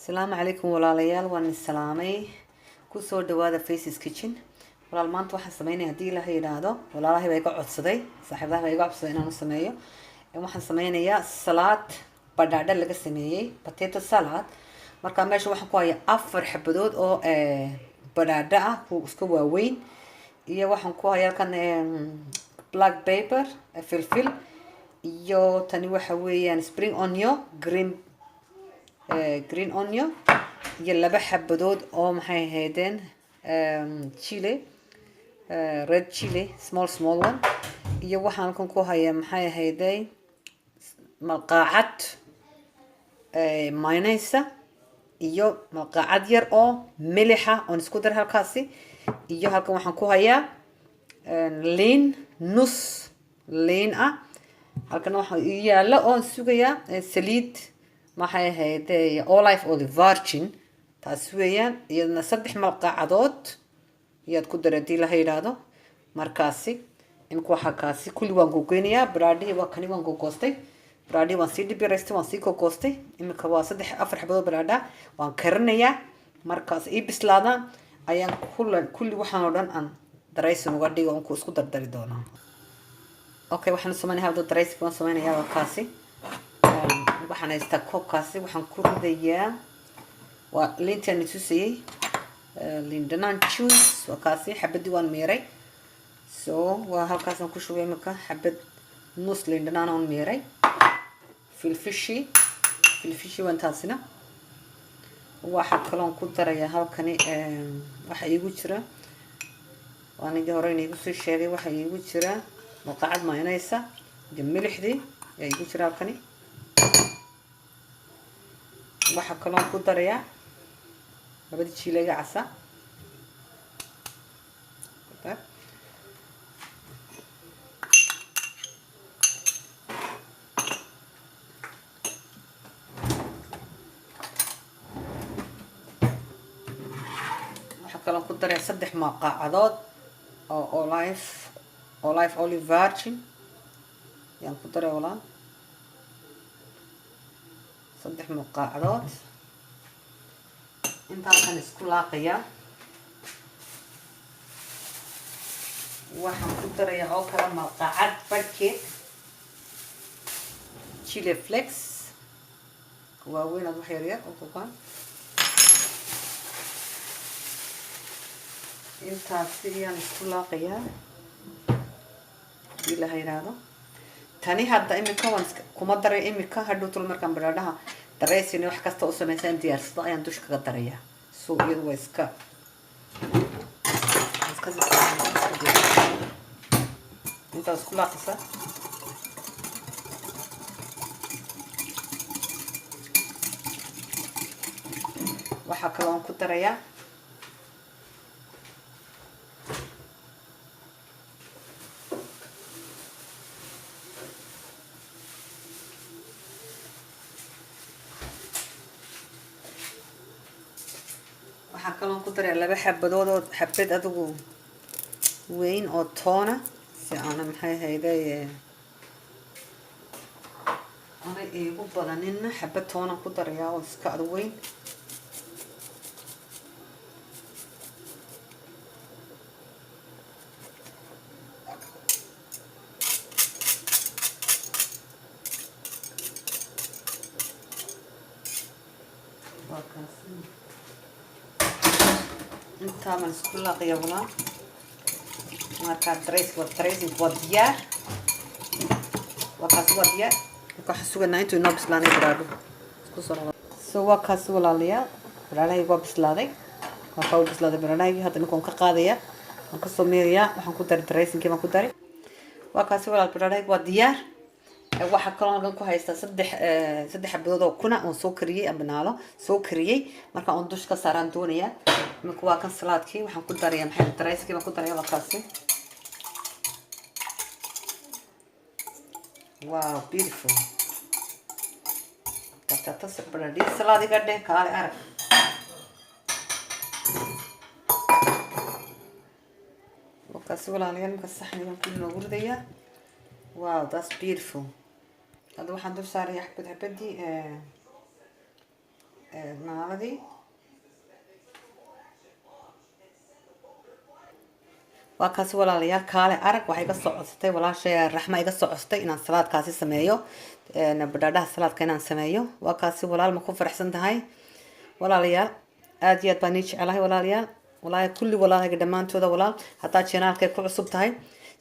السلام عليكم walaalayaal waan islaamay ku soo dhawaada Faces Kitchen walaal maanta waxaan sameeynaa hadii la yiraahdo walaalahay way ka codsaday saaxiibaday way ka codsaday inaan sameeyo waxaan sameynayaa salad badhaadhe laga sameeyay potato salad marka meesha waxaan ku hayaa afar xabadood oo badhaadhe ah oo iska waaweyn iyo waxaan ku hayaa kan black pepper filfil iyo tani waxa weeyaan spring onion green onion iyo laba xabadood oo maxay ahaydeen chili red chili small one iyo waxaan ku hayaa maxay ahayday malqacad mayonnaise iyo malqacad yar oo milixa oo isku dar halkaasi iyo halkan waxaan ku hayaa lean nus lean ah halkan waxa yaala oo sugaya saliid maxay ahaydee olive virgin taas weeyaan iyadana 3 malqacadood yaad ku daradii la yiraahdo markaasi in ku xakaasi kulli waan googeynayaa braadhi waa kani waan goostay braadhi waan sii dibiraysta waan sii goostay imika waa 3 4 xabadood braadha waan karinayaa markaas ii bislaada ayaan kulli waxaan oo dhan aan daraysan uga dhigo oo isku dardari doonaa okay waxaan sameeyay hawda daraysi waan sameeyaa wakaasi waxaan haystaa koobkaasi waxaan ku ridayaa waa lintan isusiyay lindanan juice wakaasi xabadii waan meeray so waa halkaas aan ku shubay marka xabad nus lindanan aan meeray filfishi waan taasina waxa kale oo ku daraya halkani waxa iigu jira waaniga hore iigu soo sheegay waxa iigu jira malqacad mayonnaise iyo milixdii iigu jira halkani waxa kale oo ku daraya labada chiiliga casa waxa kale oo ku daraya 3 malqacadood oo olive virgin yaan ku daray walaal 3 malqacadood intaan isku laaqaya waxaan ku darayaa oo kala malqacad badhkeed chili flakes waa weyn aad wax yar yar oo kooban intaas siyaan isku laaqaya ila hayraado tani hadda imika waan kuma daray imika hadhow tul markaan badhaadhaha daraysiin wax kasta oo sameeysan diyaarsado ayaan dush kaga daraya soo iyadu way iska inta isku laaqsa waxa kale oo ku daraya waxa kale oo ku daray laba xabadood oo xabad adigu weyn oo toona si aan maxay hayday ana iigu badanin xabad toona ku daraya oo iska ad weyn inta man isku laaqaya walaal marka dressing waa diyaar wakaas waa diyaar waxa suganaa intuu inoo bislaanay braadho isku soo wakaas walaalayaal braadhahay waa bislaaday waxa uu bislaaday braadhahay hadda ninkaan ka qaadaya aan ka soo meeriyaa waxaan ku daray dressing-kii baan ku daray wakaas walaal braadhahay waa diyaar waxa kale oo ku haysta 3 xabadood oo kuna oo soo kariyay abnaalo soo kariyay marka aan dush ka saaraan doonaya marka waa kan salaadkii waxaan ku darayaa maxay darayskii baan ku darayaa wakaasi wow beautiful patata sabradii salaadiga dheh kaale arag wakaasi walaalayaal marka saxnigan ku noogu ridaya wow that's beautiful هذا واحد ندور صار يحبد حبدي naaladii waa kaasi walaalayaal kaale arag waxay iga soo codsatay walaashay raxma iga soo codsatay inaan salaadkaasi sameeyo badhaadhaha salaadka inaan sameeyo waa kaasi walaal ma ku faraxsan tahay walaalayaal aad iyo aad baan ii jecelahay walaalayaal walaahi kulli walaalahayga dhammaantooda walaal haddaad channelkay ku cusub tahay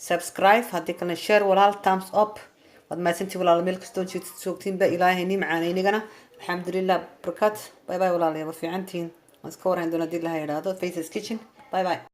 subscribe haddii kalena share walaal thumbs up waad mahadsantii walaal meel kastoo joogtiinba ilaahay nii macaanaynigana alxamdulilah barakaat bye bye walaalayaal waa fiicantihiin waan iska warhayn doona haddii ilaha idhaahdo faces kitchen bye bye